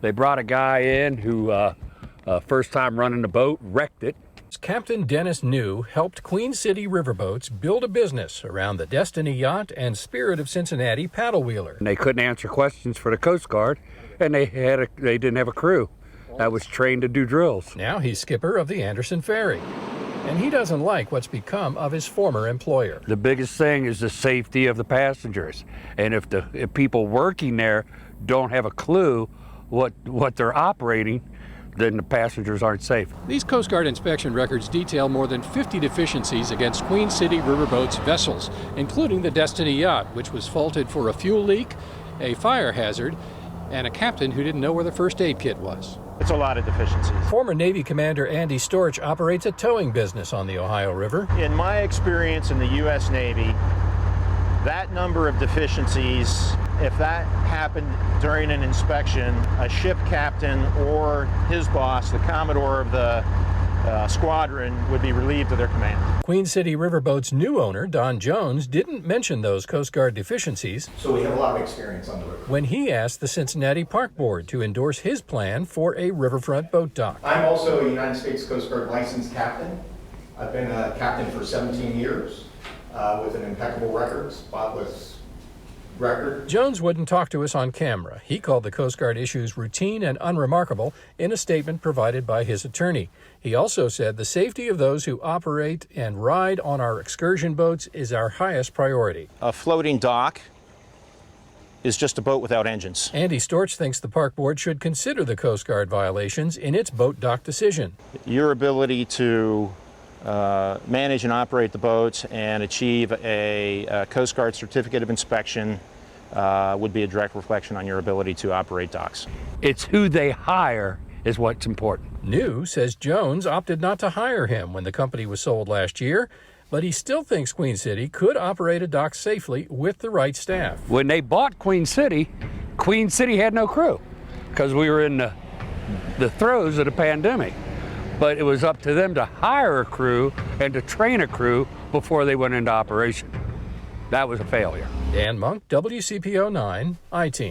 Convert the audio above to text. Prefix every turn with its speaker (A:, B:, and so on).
A: They brought a guy in who, first time running the boat, wrecked it.
B: Captain Dennis New helped Queen City Riverboats build a business around the Destiny Yacht and Spirit of Cincinnati paddle wheeler.
A: And they couldn't answer questions for the Coast Guard, and they didn't have a crew that was trained to do drills.
B: Now he's skipper of the Anderson Ferry, and he doesn't like what's become of his former employer.
A: The biggest thing is the safety of the passengers, and if people working there don't have a clue what they're operating, then the passengers aren't safe.
B: These Coast Guard inspection records detail more than 50 deficiencies against Queen City Riverboats vessels, including the Destiny Yacht, which was faulted for a fuel leak, a fire hazard, and a captain who didn't know where the first aid kit was.
C: It's a lot of deficiencies.
B: Former Navy Commander Andy Storch operates a towing business on the Ohio River.
C: In my experience in the U.S. Navy, that number of deficiencies, if that happened during an inspection, a ship captain or his boss, the commodore of the squadron, would be relieved of their command.
B: Queen City Riverboat's new owner, Don Jones, didn't mention those Coast Guard deficiencies.
D: So we have a lot of experience on the river.
B: When he asked the Cincinnati Park Board to endorse his plan for a riverfront boat dock.
D: I'm also a United States Coast Guard licensed captain. I've been a captain for 17 years with an impeccable record, spotless record.
B: Jones wouldn't talk to us on camera. He called the Coast Guard issues routine and unremarkable in a statement provided by his attorney. He also said the safety of those who operate and ride on our excursion boats is our highest priority.
C: A floating dock is just a boat without engines.
B: Andy Storch thinks the Park Board should consider the Coast Guard violations in its boat dock decision.
C: Your ability to manage and operate the boats and achieve a Coast Guard certificate of inspection would be a direct reflection on your ability to operate docks.
A: It's who they hire is what's important.
B: New says Jones opted not to hire him when the company was sold last year, but he still thinks Queen City could operate a dock safely with the right staff.
A: When they bought Queen City had no crew because we were in the throes of the pandemic. But it was up to them to hire a crew and to train a crew before they went into operation. That was a failure.
B: Dan Monk, WCPO 9, I-Team.